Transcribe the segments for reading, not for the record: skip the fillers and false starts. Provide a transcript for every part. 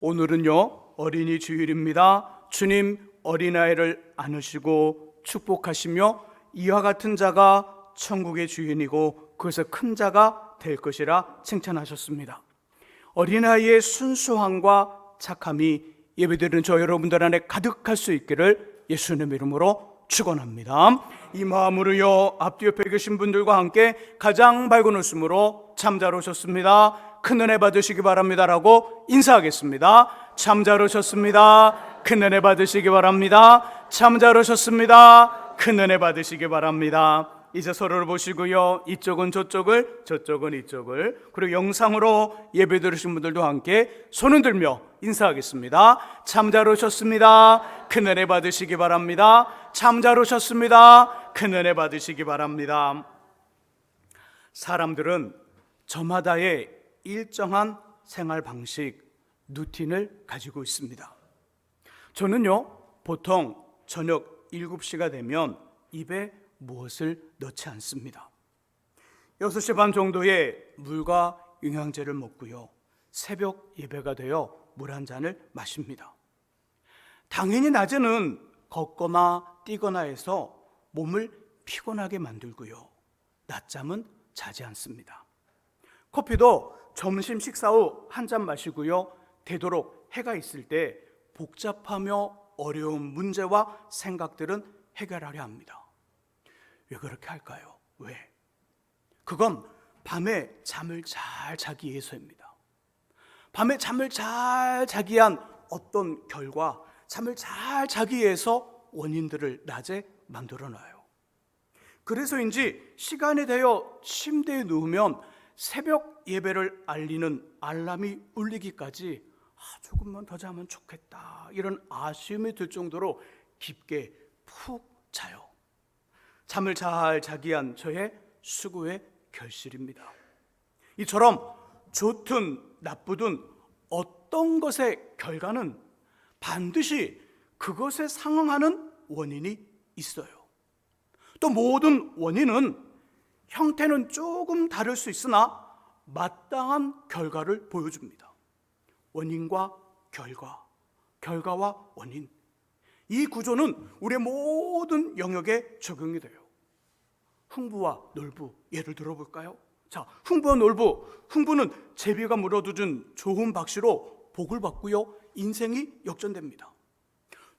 오늘은요, 어린이 주일입니다. 주님 어린아이를 안으시고 축복하시며 이와 같은 자가 천국의 주인이고 그것의 큰 자가 될 것이라 칭찬하셨습니다. 어린아이의 순수함과 착함이 예배드리는 저 여러분들 안에 가득할 수 있기를 예수님 이름으로 축원합니다. 이 마음으로요, 앞뒤 옆에 계신 분들과 함께 가장 밝은 웃음으로 참 잘 오셨습니다, 큰 은혜 받으시기 바랍니다라고 인사하겠습니다. 참 잘 오셨습니다, 큰 은혜 받으시기 바랍니다. 참 잘 오셨습니다, 큰 은혜 받으시기 바랍니다. 이제 서로를 보시고요, 이쪽은 저쪽을, 저쪽은 이쪽을, 그리고 영상으로 예배 들으신 분들도 함께 손을 들며 인사하겠습니다. 참 잘 오셨습니다, 큰 은혜 받으시기 바랍니다. 참 잘 오셨습니다, 큰 은혜 받으시기 바랍니다. 사람들은 저마다의 일정한 생활 방식, 루틴을 가지고 있습니다. 저는요, 보통 저녁 7시가 되면 입에 무엇을 넣지 않습니다. 6시 반 정도에 물과 영양제를 먹고요, 새벽 예배가 되어 물 한 잔을 마십니다. 당연히 낮에는 걷거나 뛰거나 해서 몸을 피곤하게 만들고요, 낮잠은 자지 않습니다. 커피도 점심 식사 후 한 잔 마시고요, 되도록 해가 있을 때 복잡하며 어려운 문제와 생각들은 해결하려 합니다. 왜 그렇게 할까요? 왜? 그건 밤에 잠을 잘 자기 위해서입니다. 밤에 잠을 잘 자기 위한 어떤 결과, 잠을 잘 자기 위해서 원인들을 낮에 만들어 놔요. 그래서인지 시간이 되어 침대에 누우면 새벽 예배를 알리는 알람이 울리기까지 조금만 더 자면 좋겠다, 이런 아쉬움이 들 정도로 깊게 푹 자요. 잠을 잘 자기 위한 저의 수고의 결실입니다. 이처럼 좋든 나쁘든 어떤 것의 결과는 반드시 그것에 상응하는 원인이 있어요. 또 모든 원인은 형태는 조금 다를 수 있으나 마땅한 결과를 보여줍니다. 원인과 결과, 결과와 원인, 이 구조는 우리의 모든 영역에 적용이 돼요. 흥부와 놀부, 예를 들어볼까요? 자, 흥부와 놀부, 흥부는 제비가 물어두준 좋은 박씨로 복을 받고요, 인생이 역전됩니다.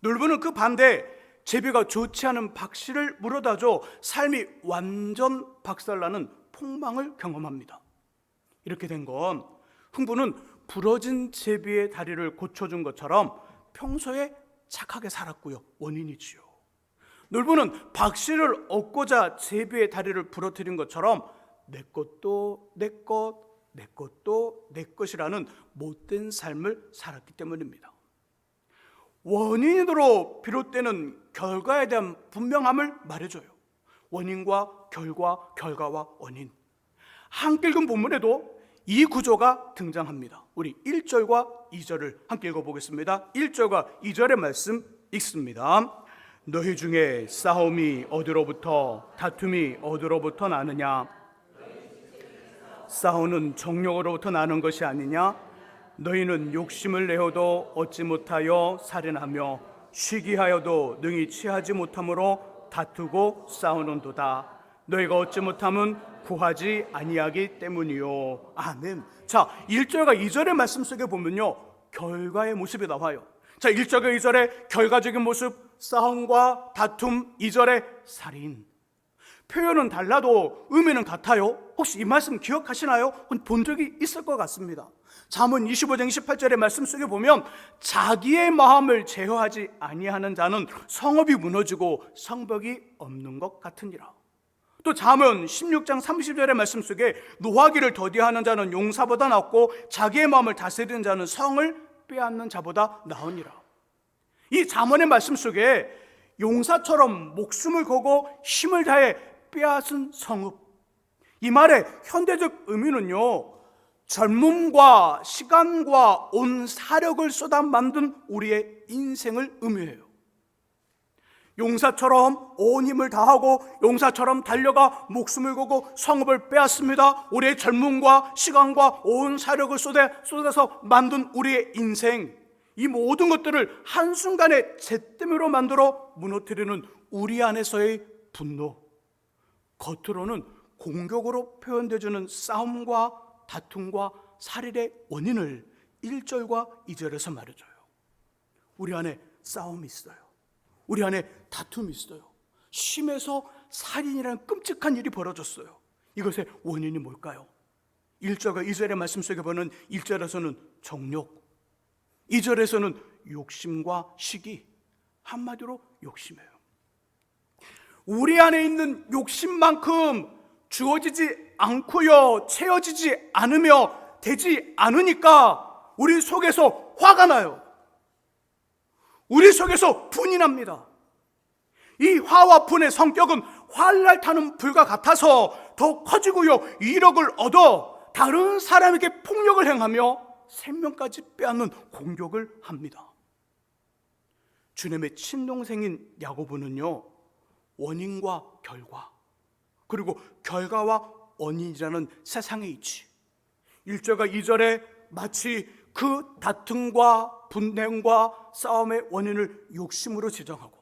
놀부는 그 반대, 제비가 좋지 않은 박씨를 물어다줘 삶이 완전 박살나는 폭망을 경험합니다. 이렇게 된 건 흥부는 부러진 제비의 다리를 고쳐준 것처럼 평소에 착하게 살았고요, 원인이지요. 놀부는 박씨를 얻고자 제비의 다리를 부러뜨린 것처럼 내 것도 내 것, 내 것도 내 것이라는 못된 삶을 살았기 때문입니다. 원인으로 비롯되는 결과에 대한 분명함을 말해줘요. 원인과 결과, 결과와 원인. 함께 읽은 본문에도 이 구조가 등장합니다. 우리 1절과 2절을 함께 읽어보겠습니다. 1절과 2절의 말씀 읽습니다. 너희 중에 싸움이 어디로부터, 다툼이 어디로부터 나느냐? 싸우는 정욕으로부터 나는 것이 아니냐? 너희는 욕심을 내어도 얻지 못하여 살인하며 시기하여도 능히 취하지 못함으로 다투고 싸우는도다. 너희가 얻지 못함은 구하지 아니하기 때문이요. 아멘. 자, 1절과 2절의 말씀 속에 보면요, 결과의 모습이 나와요. 자, 1절과 2절의 결과적인 모습, 싸움과 다툼, 2절의 살인. 표현은 달라도 의미는 같아요. 혹시 이 말씀 기억하시나요? 본 적이 있을 것 같습니다. 잠언 25장 28절의 말씀 속에 보면 자기의 마음을 제어하지 아니하는 자는 성읍이 무너지고 성벽이 없는 것 같으니라. 또 잠언 16장 30절의 말씀 속에 노하기를 더디하는 자는 용사보다 낫고 자기의 마음을 다스리는 자는 성을 빼앗는 자보다 나으니라. 이 잠언의 말씀 속에 용사처럼 목숨을 걸고 힘을 다해 빼앗은 성읍, 이 말의 현대적 의미는요, 젊음과 시간과 온 사력을 쏟아 만든 우리의 인생을 의미해요. 용사처럼 온 힘을 다하고 용사처럼 달려가 목숨을 걸고 성읍을 빼앗습니다. 우리의 젊음과 시간과 온 사력을 쏟아서 만든 우리의 인생, 이 모든 것들을 한순간에 잿더미로 만들어 무너뜨리는 우리 안에서의 분노, 겉으로는 공격으로 표현되어주는 싸움과 다툼과 살인의 원인을 1절과 2절에서 말해줘요. 우리 안에 싸움이 있어요. 우리 안에 다툼이 있어요. 심해서 살인이라는 끔찍한 일이 벌어졌어요. 이것의 원인이 뭘까요? 1절과 2절의 말씀 속에 보는 1절에서는 정욕, 2절에서는 욕심과 시기, 한마디로 욕심이에요. 우리 안에 있는 욕심만큼 주어지지 않고요, 채워지지 않으며 되지 않으니까 우리 속에서 화가 나요. 우리 속에서 분이 납니다. 이 화와 분의 성격은 활날 타는 불과 같아서 더 커지고요, 이력을 얻어 다른 사람에게 폭력을 행하며 생명까지 빼앗는 공격을 합니다. 주님의 친동생인 야고보는요, 원인과 결과, 그리고 결과와 원인이라는 세상의 이치, 1절과 2절에 마치 그 다툼과 분쟁과 싸움의 원인을 욕심으로 지정하고,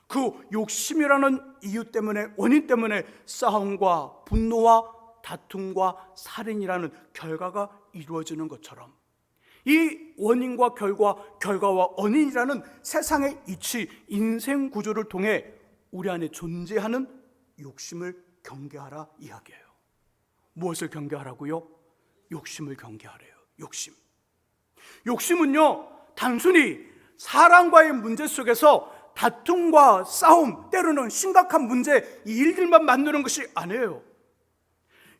그 욕심이라는 이유 때문에, 원인 때문에 싸움과 분노와 다툼과 살인이라는 결과가 이루어지는 것처럼, 이 원인과 결과와 원인이라는 세상의 이치, 인생 구조를 통해 우리 안에 존재하는 욕심을 경계하라 이야기예요. 무엇을 경계하라고요? 욕심을 경계하래요. 욕심은요, 단순히 사랑과의 문제 속에서 다툼과 싸움, 때로는 심각한 문제, 이 일들만 만드는 것이 아니에요.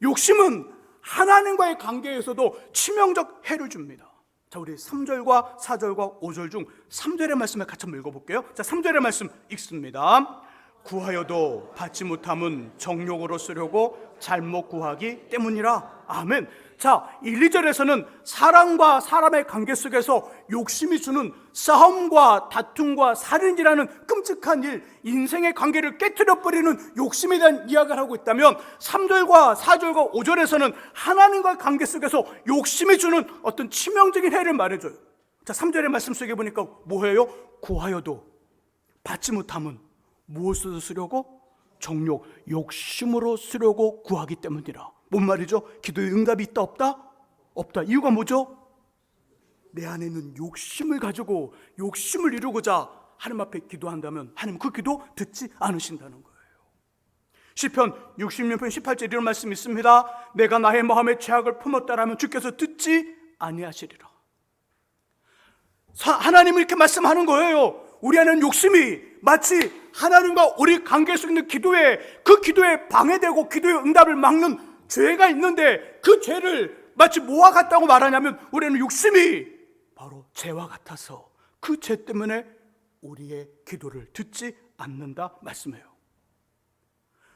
욕심은 하나님과의 관계에서도 치명적 해를 줍니다. 자, 우리 3절과 4절과 5절 중 3절의 말씀을 같이 한번 읽어볼게요. 자, 3절의 말씀 읽습니다. 구하여도 받지 못함은 정욕으로 쓰려고 잘못 구하기 때문이라. 아멘. 자, 1, 2절에서는 사랑과 사람의 관계 속에서 욕심이 주는 싸움과 다툼과 살인이라는 끔찍한 일, 인생의 관계를 깨트려버리는 욕심에 대한 이야기를 하고 있다면, 3절과 4절과 5절에서는 하나님과의 관계 속에서 욕심이 주는 어떤 치명적인 해를 말해줘요. 자, 3절의 말씀 속에 보니까 뭐예요? 구하여도 받지 못함은 무엇으로 쓰려고? 정욕, 욕심으로 쓰려고 구하기 때문이라. 뭔 말이죠? 기도에 응답이 있다 없다? 없다. 이유가 뭐죠? 내 안에 있는 욕심을 가지고 욕심을 이루고자 하나님 앞에 기도한다면 하나님 그 기도 듣지 않으신다는 거예요. 시편 66편 18절 이런 말씀이 있습니다. 내가 나의 마음에 죄악을 품었다라면 주께서 듣지 아니하시리라. 하나님은 이렇게 말씀하는 거예요. 우리 안에는 욕심이 마치 하나님과 우리 관계 속에 있는 기도에, 그 기도에 방해되고 기도의 응답을 막는 죄가 있는데, 그 죄를 마치 뭐와 같다고 말하냐면, 우리는 욕심이 바로 죄와 같아서 그 죄 때문에 우리의 기도를 듣지 않는다 말씀해요.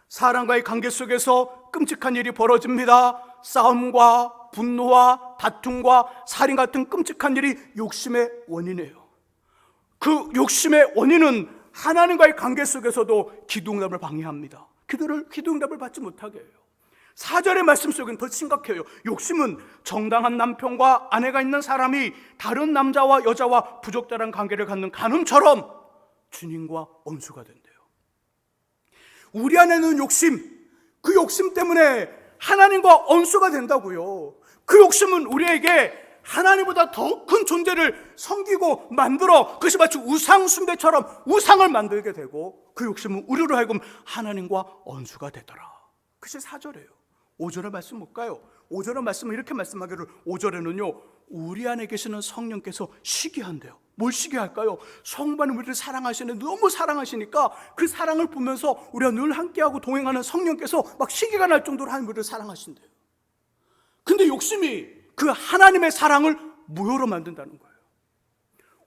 사람과의 관계 속에서 끔찍한 일이 벌어집니다. 싸움과 분노와 다툼과 살인 같은 끔찍한 일이 욕심의 원인이에요. 그 욕심의 원인은 하나님과의 관계 속에서도 기도응답을 방해합니다. 기도응답을 받지 못하게 해요. 4절의 말씀 속엔 더 심각해요. 욕심은 정당한 남편과 아내가 있는 사람이 다른 남자와 여자와 부적절한 관계를 갖는 간음처럼 주님과 원수가 된대요. 우리 안에는 욕심, 그 욕심 때문에 하나님과 원수가 된다고요. 그 욕심은 우리에게 하나님보다 더 큰 존재를 섬기고 만들어, 그것이 마치 우상 숭배처럼 우상을 만들게 되고, 그 욕심은 우리로 하여금 하나님과 원수가 되더라. 그것이 4절이에요. 5절의 말씀 볼까요? 5절의 말씀은 이렇게 말씀하기를, 5절에는요, 우리 안에 계시는 성령께서 시기한대요. 뭘 시기할까요? 성부는 우리를 사랑하시는데 너무 사랑하시니까 그 사랑을 보면서 우리가 늘 함께하고 동행하는 성령께서 막 시기가 날 정도로 하나님 우리를 사랑하신대요. 근데 욕심이 그 하나님의 사랑을 무효로 만든다는 거예요.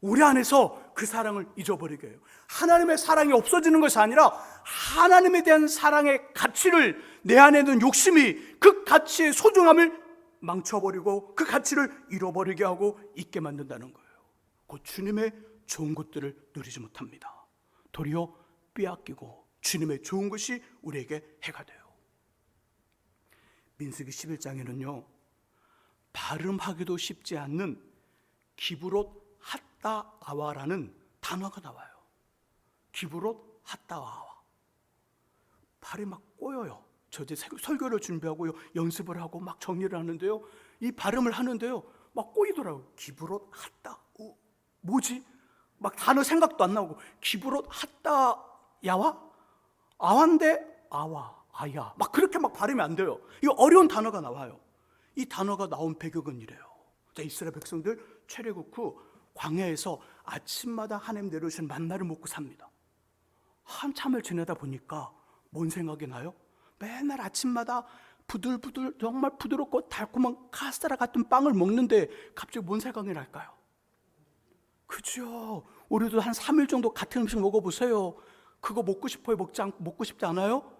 우리 안에서 그 사랑을 잊어버리게 해요. 하나님의 사랑이 없어지는 것이 아니라 하나님에 대한 사랑의 가치를, 내 안에 있는 욕심이 그 가치의 소중함을 망쳐버리고 그 가치를 잃어버리게 하고 잊게 만든다는 거예요. 곧 주님의 좋은 것들을 누리지 못합니다. 도리어 빼앗기고 주님의 좋은 것이 우리에게 해가 돼요. 민수기 11장에는요 발음하기도 쉽지 않는 기브롯 핫다 아와라는 단어가 나와요. 기브롯 핫다 아와. 발이 막 꼬여요. 저 이제 설교를 준비하고요 연습을 하고 막 정리를 하는데요 이 발음을 하는데요 막 꼬이더라고요. 기브롯 핫다 뭐지? 막 단어 생각도 안 나오고 기브롯 핫다 야와? 아와인데 아와 아야 막 그렇게 막 발음이 안 돼요. 이 어려운 단어가 나와요. 이 단어가 나온 배경은 이래요. 자, 이스라엘 백성들 출애굽 후 광야에서 아침마다 하나님 내려오신 만나를 먹고 삽니다. 한참을 지내다 보니까 뭔 생각이 나요? 맨날 아침마다 부들부들 정말 부드럽고 달콤한 카스테라 같은 빵을 먹는데 갑자기 뭔 생각이 날까요? 그죠? 우리도 한 3일 정도 같은 음식 먹어보세요. 그거 먹고 싶어요? 먹고 싶지 않아요?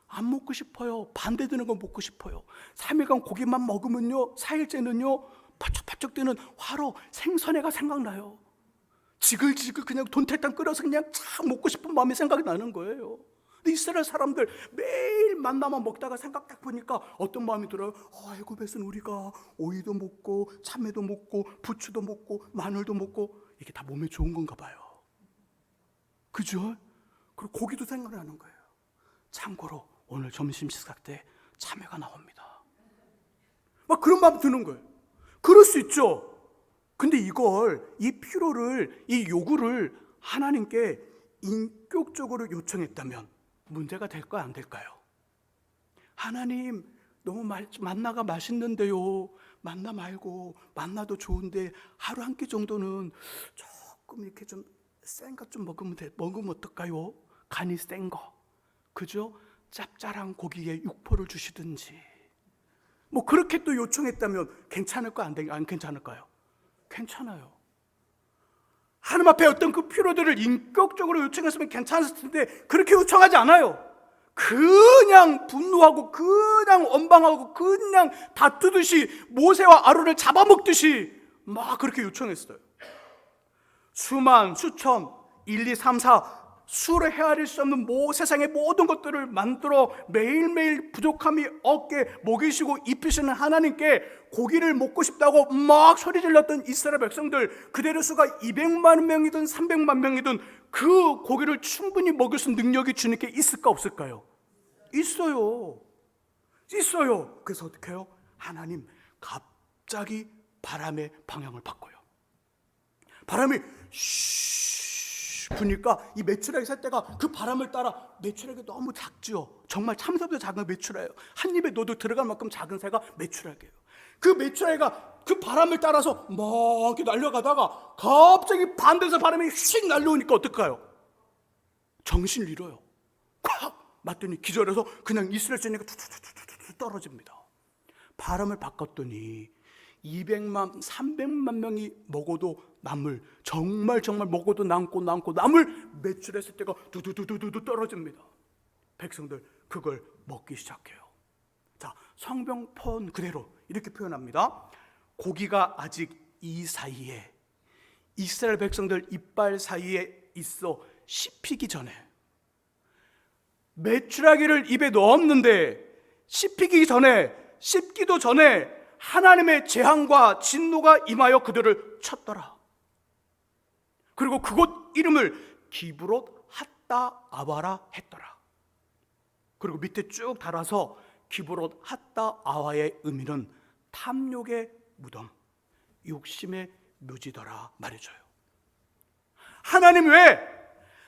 안 먹고 싶어요. 반대되는 건 먹고 싶어요. 3일간 고기만 먹으면요 4일째는요 바짝바짝 뛰는 화로 생선회가 생각나요. 지글지글 그냥 돈탈탕 끓여서 그냥 참 먹고 싶은 마음이 생각이 나는 거예요. 근데 이스라엘 사람들 매일 만나만 먹다가 생각 딱 보니까 어떤 마음이 들어요? 애굽에서는 우리가 오이도 먹고 참외도 먹고 부추도 먹고 마늘도 먹고 이게 다 몸에 좋은 건가 봐요. 그죠? 그리고 고기도 생각나는 거예요. 참고로 오늘 점심 식사 때 참외가 나옵니다. 막 그런 마음 드는 거예요. 그럴 수 있죠. 근데 이 필요를, 이 요구를 하나님께 인격적으로 요청했다면 문제가 될까요? 안 될까요? 하나님, 너무 만나가 맛있는데요. 만나 말고, 만나도 좋은데 하루 한 끼 정도는 조금 이렇게 좀 센 거 좀 먹으면 어떨까요? 간이 센 거. 그죠? 짭짤한 고기에 육포를 주시든지. 뭐 그렇게 또 요청했다면 괜찮을까요? 안 괜찮을까요? 괜찮아요. 하나님 앞에 어떤 그 필요들을 인격적으로 요청했으면 괜찮았을 텐데 그렇게 요청하지 않아요. 그냥 분노하고 그냥 원망하고 그냥 다투듯이 모세와 아론을 잡아먹듯이 막 그렇게 요청했어요. 수만, 수천, 1, 2, 3, 4 수를 헤아릴 수 없는 세상의 모든 것들을 만들어 매일매일 부족함이 없게 먹이시고 입히시는 하나님께 고기를 먹고 싶다고 막 소리 질렀던 이스라엘 백성들, 그대로 수가 200만 명이든 300만 명이든 그 고기를 충분히 먹을 수 있는 능력이 주님께 있을까 없을까요? 있어요. 그래서 어떻게 해요? 하나님 갑자기 바람의 방향을 바꿔요. 바람이 부니까 이 메추라기 새떼가 그 바람을 따라, 메추라기 너무 작지요. 정말 참새보다 작은 메추라예요. 한 입에 넣어도 들어갈 만큼 작은 새가 메추라기예요. 그 메추라기가 그 바람을 따라서 막 이렇게 날려가다가 갑자기 반대에서 바람이 휙 날려오니까 어떨까요? 정신을 잃어요. 콱 맞더니 기절해서 그냥 이스라엘 전역에 툭툭툭툭 떨어집니다. 바람을 바꿨더니 200만, 300만 명이 먹어도 남을, 정말 먹어도 남고 남을 메추라기 새떼가 두두두두두 떨어집니다. 백성들 그걸 먹기 시작해요. 자, 성경폰 그대로 이렇게 표현합니다. 고기가 아직 이 사이에, 이스라엘 백성들 이빨 사이에 있어 씹히기 전에, 메추라기를 입에 넣었는데 씹기도 전에 하나님의 재앙과 진노가 임하여 그들을 쳤더라. 그리고 그곳 이름을 기브롯 핫다 아와라 했더라. 그리고 밑에 쭉 달아서 기브롯 핫다 아와의 의미는 탐욕의 무덤, 욕심의 묘지더라 말해줘요. 하나님 왜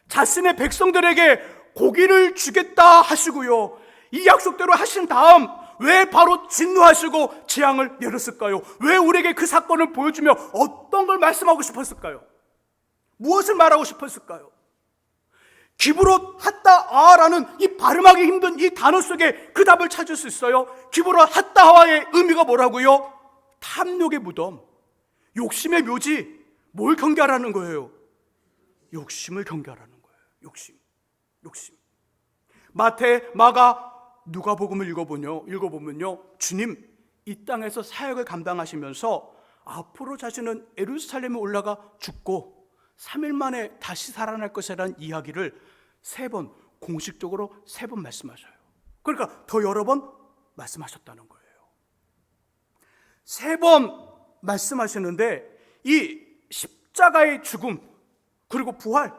자신의 백성들에게 고기를 주겠다 하시고요, 이 약속대로 하신 다음 왜 바로 진노하시고 재앙을 내렸을까요? 왜 우리에게 그 사건을 보여주며 어떤 걸 말씀하고 싶었을까요? 무엇을 말하고 싶었을까요? 기브롯 핫다아라는 이 발음하기 힘든 이 단어 속에 그 답을 찾을 수 있어요. 기브롯 핫다아의 의미가 뭐라고요? 탐욕의 무덤, 욕심의 묘지. 뭘 경계하라는 거예요? 욕심을 경계하라는 거예요. 욕심. 마태, 마가, 누가복음을 읽어보면요, 주님 이 땅에서 사역을 감당하시면서 앞으로 자신은 예루살렘에 올라가 죽고 3일 만에 다시 살아날 것이라는 이야기를 3번, 공식적으로 3번 말씀하셔요. 그러니까 더 여러 번 말씀하셨다는 거예요. 3번 말씀하시는데 이 십자가의 죽음 그리고 부활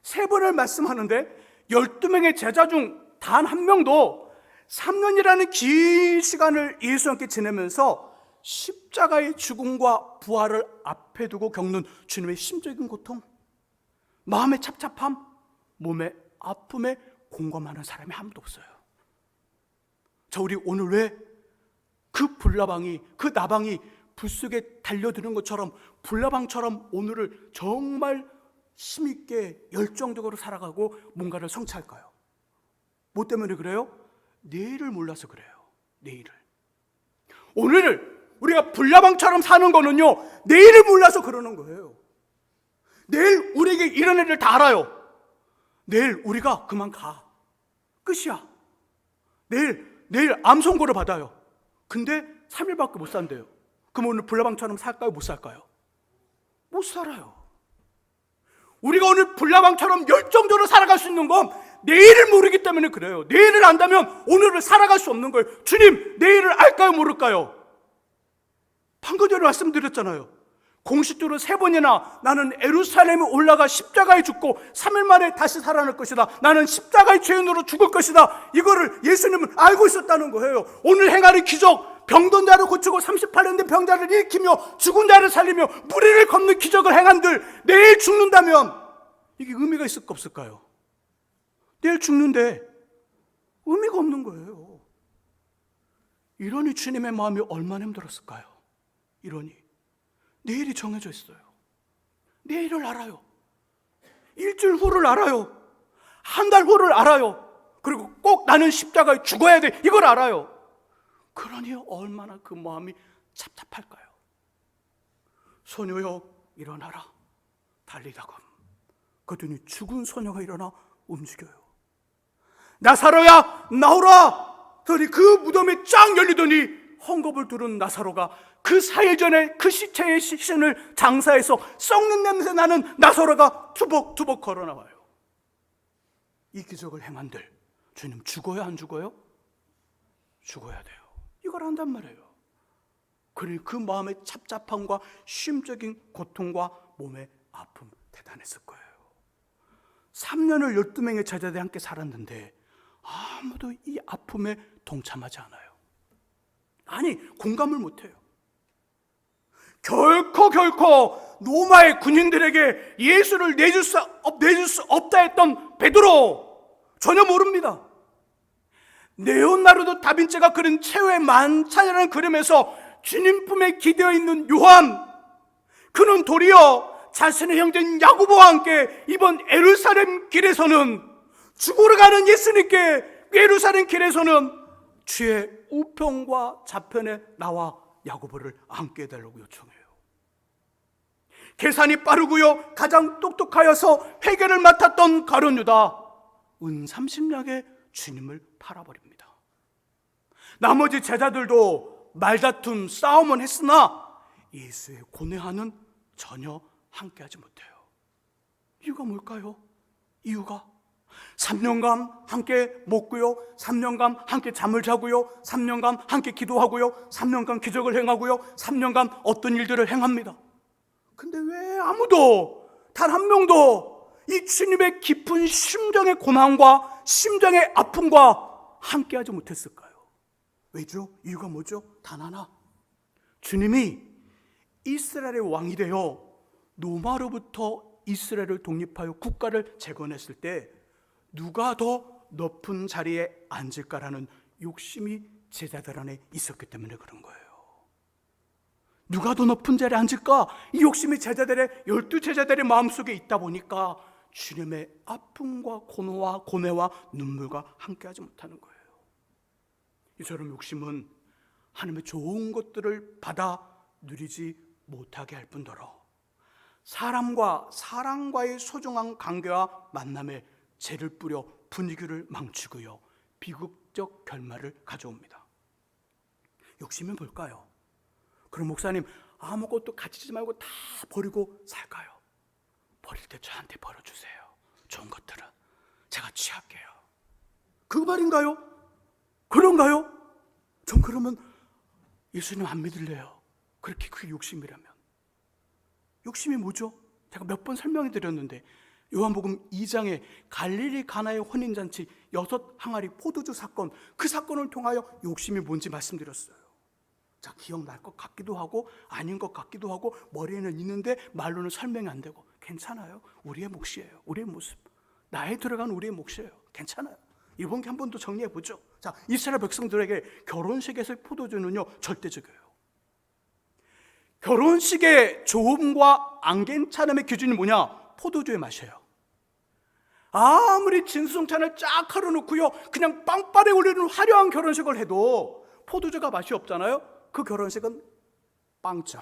3번을 말씀하는데 12명의 제자 중 단 한 명도 3년이라는 긴 시간을 예수와 함께 지내면서 십자가의 죽음과 부활을 앞에 두고 겪는 주님의 심적인 고통, 마음의 착잡함, 몸의 아픔에 공감하는 사람이 아무도 없어요. 자, 우리 오늘 왜 그 불나방이, 그 나방이 불 속에 달려드는 것처럼 불나방처럼 오늘을 정말 힘있게 열정적으로 살아가고 뭔가를 성취할까요? 뭐 때문에 그래요? 내일을 몰라서 그래요. 내일을. 오늘을 우리가 불나방처럼 사는 거는요, 내일을 몰라서 그러는 거예요. 내일 우리에게 이런 애들 다 알아요. 내일 우리가 그만 가. 끝이야. 내일 암 선고를 받아요. 근데 3일밖에 못 산대요. 그럼 오늘 불나방처럼 살까요? 못 살까요? 못 살아요. 우리가 오늘 불나방처럼 열정적으로 살아갈 수 있는 건 내일을 모르기 때문에 그래요. 내일을 안다면 오늘을 살아갈 수 없는 거예요. 주님, 내일을 알까요? 모를까요? 방금 전에 말씀드렸잖아요. 공식적으로 3번이나 나는 예루살렘에 올라가 십자가에 죽고 3일 만에 다시 살아날 것이다. 나는 십자가의 죄인으로 죽을 것이다. 이거를 예수님은 알고 있었다는 거예요. 오늘 행하는 기적, 병든 자를 고치고 38년 된 병자를 일으키며 죽은 자를 살리며 무리를 걷는 기적을 행한들 내일 죽는다면 이게 의미가 있을까 없을까요? 내일 죽는데 의미가 없는 거예요. 이러니 주님의 마음이 얼마나 힘들었을까요? 이러니 내일이 정해져 있어요. 내일을 알아요. 일주일 후를 알아요. 한 달 후를 알아요. 그리고 꼭 나는 십자가에 죽어야 돼. 이걸 알아요. 그러니 얼마나 그 마음이 답답할까요? 소녀여 일어나라. 달리다가 그랬더니 죽은 소녀가 일어나 움직여요. 나사로야 나오라. 그러니 그 무덤이 쫙 열리더니 헝겊을 두른 나사로가 그 4일 전에 그 시체의 시신을 장사해서 썩는 냄새 나는 나사로가 투벅투벅 걸어 나와요. 이 기적을 행한들 주님 죽어요 안 죽어요? 죽어야 돼요. 이걸 안단 말이에요. 그러니 그 마음의 착잡함과 심적인 고통과 몸의 아픔 대단했을 거예요. 3년을 12명의 제자들이 함께 살았는데 아무도 이 아픔에 동참하지 않아요. 아니 공감을 못해요. 결코 로마의 군인들에게 예수를 내줄 수 없다 했던 베드로 전혀 모릅니다. 레오나르도 다빈치가 그린 최후의 만찬이라는 그림에서 주님 품에 기대어 있는 요한, 그는 도리어 자신의 형제인 야고보와 함께 이번 예루살렘 길에서는 죽으러 가는 예수님께 예루살렘 길에서는 주의 우편과 좌편에 나와 야고보를 함께 해달라고 요청해요. 계산이 빠르고요 가장 똑똑하여서 회계를 맡았던 가룟 유다 은 30냥에 주님을 팔아버립니다. 나머지 제자들도 말다툼 싸움은 했으나 예수의 고뇌하는 전혀 함께하지 못해요. 이유가 뭘까요? 이유가 3년간 함께 먹고요 3년간 함께 잠을 자고요 3년간 함께 기도하고요 3년간 기적을 행하고요 3년간 어떤 일들을 행합니다. 근데 왜 아무도 단 한 명도 이 주님의 깊은 심정의 고난과 심정의 아픔과 함께하지 못했을까요? 왜죠? 이유가 뭐죠? 단 하나, 주님이 이스라엘의 왕이 되어 로마로부터 이스라엘을 독립하여 국가를 재건했을 때 누가 더 높은 자리에 앉을까라는 욕심이 제자들 안에 있었기 때문에 그런 거예요. 누가 더 높은 자리에 앉을까? 이 욕심이 제자들의 12제자들의 마음속에 있다 보니까 주님의 아픔과 고뇌와 눈물과 함께하지 못하는 거예요. 이처럼 욕심은 하나님의 좋은 것들을 받아 누리지 못하게 할 뿐더러 사람과의 소중한 관계와 만남에 죄를 뿌려 분위기를 망치고요 비극적 결말을 가져옵니다. 욕심은 뭘까요? 그럼 목사님 아무것도 가지지 말고 다 버리고 살까요? 버릴 때 저한테 버려주세요. 좋은 것들은 제가 취할게요. 그 말인가요? 그런가요? 전 그러면 예수님 안 믿을래요. 그렇게 그 욕심이라면. 욕심이 뭐죠? 제가 몇 번 설명해 드렸는데 요한복음 2장에 갈릴리 가나의 혼인잔치 6항아리 포도주 사건, 그 사건을 통하여 욕심이 뭔지 말씀드렸어요. 자, 기억날 것 같기도 하고 아닌 것 같기도 하고 머리에는 있는데 말로는 설명이 안 되고 괜찮아요. 우리의 몫이에요. 우리의 모습. 나에 들어간 우리의 몫이에요. 괜찮아요. 이번 게 한 번 더 정리해 보죠. 자, 이스라엘 백성들에게 결혼식에서의 포도주는요 절대적이에요. 결혼식의 좋음과 안 괜찮음의 기준이 뭐냐? 포도주의 맛이에요. 아무리 진수성찬을 쫙 하려놓고요 그냥 빵빠레 올리는 화려한 결혼식을 해도 포도주가 맛이 없잖아요. 그 결혼식은 빵점.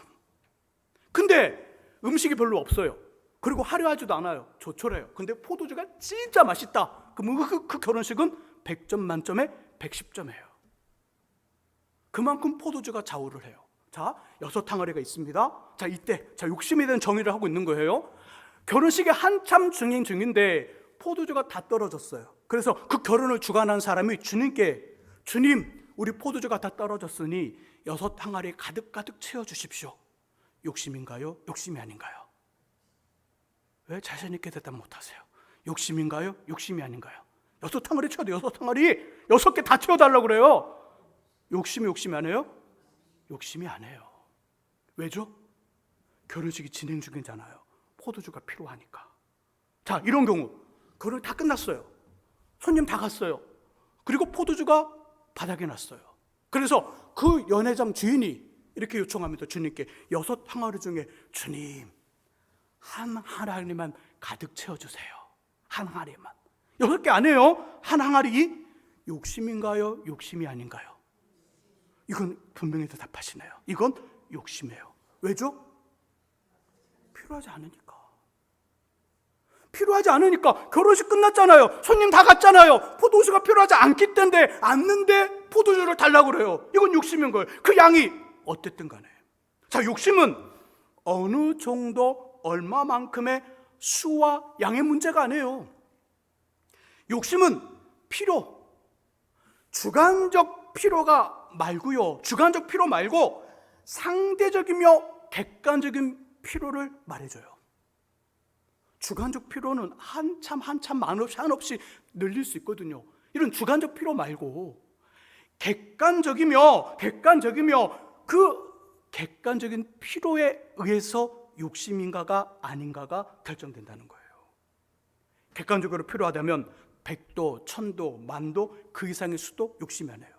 근데 음식이 별로 없어요. 그리고 화려하지도 않아요. 조촐해요. 근데 포도주가 진짜 맛있다. 그럼 그 결혼식은 100점 만점에 110점이에요. 그만큼 포도주가 좌우를 해요. 자, 6항아리가 있습니다. 자, 이때 욕심에 대한 정의를 하고 있는 거예요. 결혼식이 한참 진행 중인데 포도주가 다 떨어졌어요. 그래서 그 결혼을 주관한 사람이 주님께, 주님, 우리 포도주가 다 떨어졌으니 6항아리 가득가득 채워주십시오. 욕심인가요? 욕심이 아닌가요? 왜 자신 있게 대답 못하세요? 욕심인가요? 욕심이 아닌가요? 6항아리 채워도 6항아리 6개 다 채워달라고 그래요. 욕심이 아니에요? 욕심이 아니에요. 왜죠? 결혼식이 진행 중이잖아요. 포도주가 필요하니까. 자, 이런 경우 결혼이 다 끝났어요. 손님 다 갔어요. 그리고 포도주가 바닥에 났어요. 그래서 그 연회장 주인이 이렇게 요청합니다. 주님께 6항아리 중에 주님 한 항아리만 가득 채워주세요. 한 항아리만. 6개 안 해요. 한 항아리. 욕심인가요? 욕심이 아닌가요? 이건 분명히 대답하시네요. 이건 욕심이에요. 왜죠? 필요하지 않으니까. 필요하지 않으니까. 결혼식 끝났잖아요. 손님 다 갔잖아요. 포도주가 필요하지 않기 때문에 않는데 포도주를 달라고 그래요. 이건 욕심인 거예요. 그 양이 어쨌든 간에. 자, 욕심은 어느 정도 얼마만큼의 수와 양의 문제가 아니에요. 욕심은 필요, 주관적 필요가 말고요. 주관적 필요 말고 상대적이며 객관적인 필요를 말해줘요. 주관적 필요는 한참 한없이 늘릴 수 있거든요. 이런 주관적 필요 말고 객관적이며 그 객관적인 필요에 의해서 욕심인가가 아닌가가 결정된다는 거예요. 객관적으로 필요하다면 100도, 1000도, 만도 그 이상의 수도 욕심이 아니에요.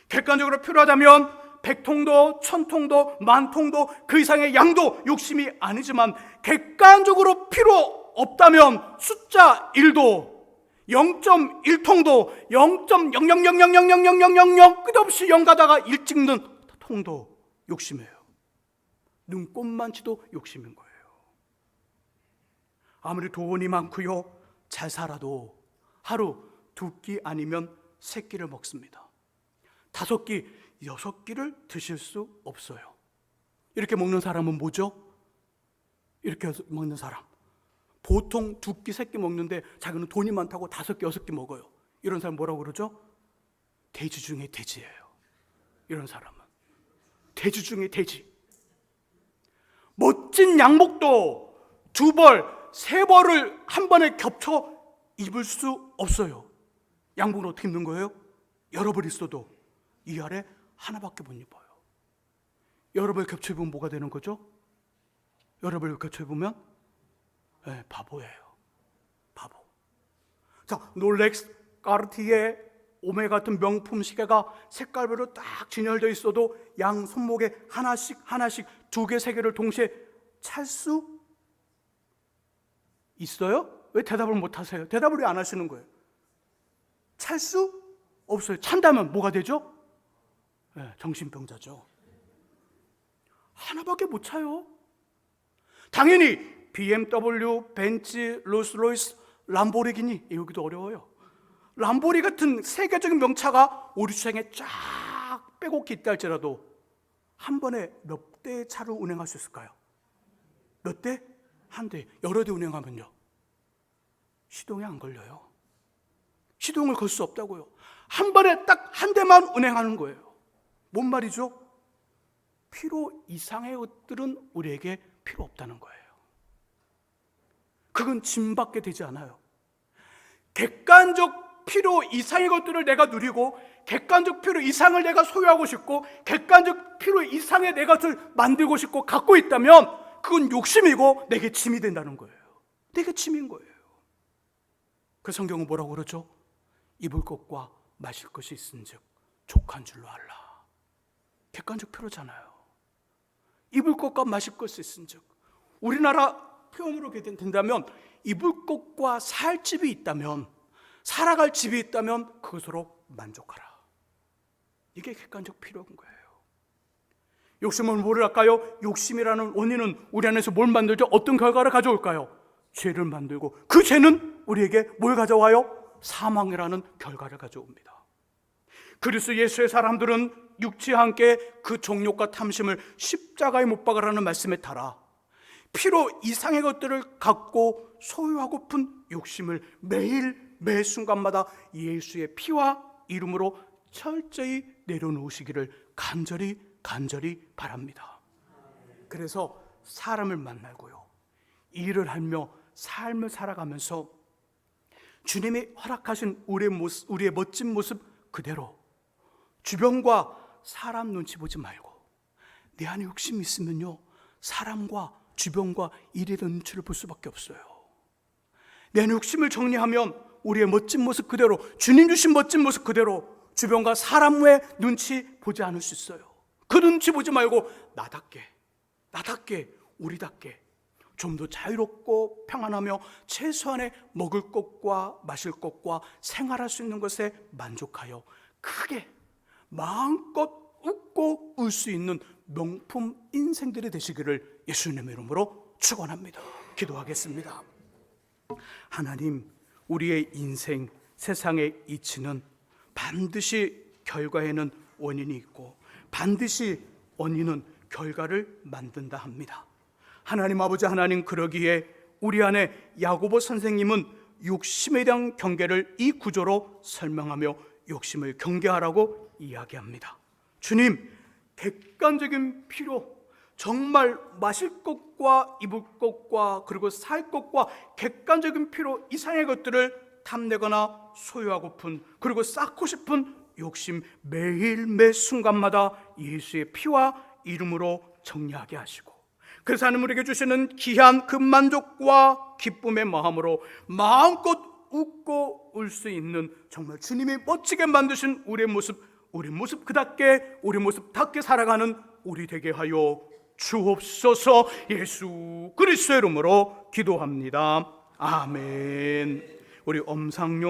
객관적으로 필요하다면 100통도, 1000통도, 만통도 그 이상의 양도 욕심이 아니지만 객관적으로 필요 없다면 숫자 1도, 0.1통도, 0.0000000000 끝없이 0 가다가 1 찍는 통도 욕심이에요. 눈꼽만치도 욕심인 거예요. 아무리 돈이 많고요 잘 살아도 하루 2끼 아니면 3끼를 먹습니다. 5끼, 6끼를 드실 수 없어요. 이렇게 먹는 사람은 뭐죠? 이렇게 먹는 사람, 보통 2끼, 3끼 먹는데 자기는 돈이 많다고 5끼, 6끼 먹어요. 이런 사람 뭐라고 그러죠? 돼지 중에 돼지예요. 이런 사람은 돼지 중에 돼지. 멋진 양복도 2벌, 3벌을 한 번에 겹쳐 입을 수 없어요. 양복은 어떻게 입는 거예요? 여러 벌 있어도 이 아래 하나밖에 못 입어요. 여러 벌 겹쳐 입으면 뭐가 되는 거죠? 여러 벌 겹쳐 입으면 바보예요. 바보. 자, 롤렉스, 까르티에, 오메 같은 명품 시계가 색깔별로 딱 진열되어 있어도 양 손목에 하나씩 2개, 3개를 동시에 찰 수 있어요? 왜 대답을 못 하세요? 대답을 왜 안 하시는 거예요? 찰 수 없어요. 찬다면 뭐가 되죠? 정신병자죠. 하나밖에 못 차요. 당연히 BMW, 벤츠, 롤스로이스, 람보르기니, 여기도 어려워요. 람보르 같은 세계적인 명차가 우리 주차장에 쫙 빼곡히 있다 할지라도 한 번에 몇 대의 차를 운행할 수 있을까요? 몇 대? 한 대. 여러 대 운행하면요 시동이 안 걸려요. 시동을 걸 수 없다고요. 한 번에 딱 한 대만 운행하는 거예요. 뭔 말이죠? 필요 이상의 것들은 우리에게 필요 없다는 거예요. 그건 짐밖에 되지 않아요. 객관적 필요 이상의 것들을 내가 누리고, 객관적 필요 이상을 내가 소유하고 싶고, 객관적 필요 이상의 내 것을 만들고 싶고 갖고 있다면 그건 욕심이고 내게 짐이 된다는 거예요. 내게 짐인 거예요. 그 성경은 뭐라고 그러죠? 입을 것과 마실 것이 있은즉 족한 줄로 알라. 객관적 필요잖아요. 입을 것과 마실 것이 있은즉, 우리나라 표현으로 된다면 입을 것과 살 집이 있다면, 살아갈 집이 있다면 그것으로 만족하라. 이게 객관적 필요인 거예요. 욕심은 뭐를 할까요? 욕심이라는 원인은 우리 안에서 뭘 만들죠? 어떤 결과를 가져올까요? 죄를 만들고, 그 죄는 우리에게 뭘 가져와요? 사망이라는 결과를 가져옵니다. 그리스도 예수의 사람들은 육체와 함께 그 정욕과 탐심을 십자가에 못 박으라는 말씀에 따라 필요 이상의 것들을 갖고 소유하고픈 욕심을 매일 매 순간마다 예수의 피와 이름으로 철저히 내려놓으시기를 간절히 바랍니다. 그래서 사람을 만나고요, 일을 하며 삶을 살아가면서 주님이 허락하신 우리의 멋진 모습 그대로, 주변과 사람 눈치 보지 말고, 내 안에 욕심이 있으면요 사람과 주변과 일의 눈치를 볼 수밖에 없어요. 내 안에 욕심을 정리하면 우리의 멋진 모습 그대로, 주님 주신 멋진 모습 그대로 주변과 사람의 눈치 보지 않을 수 있어요. 그 눈치 보지 말고 나답게 우리답게 좀 더 자유롭고 평안하며 최소한의 먹을 것과 마실 것과 생활할 수 있는 것에 만족하여 크게 마음껏 웃고 울 수 있는 명품 인생들이 되시기를 예수님의 이름으로 축원합니다. 기도하겠습니다. 하나님, 우리의 인생, 세상의 이치는 반드시 결과에는 원인이 있고 반드시 원인은 결과를 만든다 합니다. 하나님 아버지, 하나님, 그러기에 우리 안에 야고보 선생님은 욕심에 대한 경계를 이 구조로 설명하며 욕심을 경계하라고 이야기합니다. 주님, 객관적인 필요, 정말 마실 것과 입을 것과 그리고 살 것과 객관적인 필요 이상의 것들을 탐내거나 소유하고픈, 그리고 쌓고 싶은 욕심 매일 매 순간마다 예수의 피와 이름으로 정리하게 하시고, 그래서 하나님 우리에게 주시는 귀한 그 만족과 기쁨의 마음으로 마음껏 웃고 울 수 있는, 정말 주님이 멋지게 만드신 우리 모습 그답게, 우리 모습답게 살아가는 우리 되게 하여 주옵소서. 예수 그리스도의 이름으로 기도합니다. 아멘. 우리 엄상용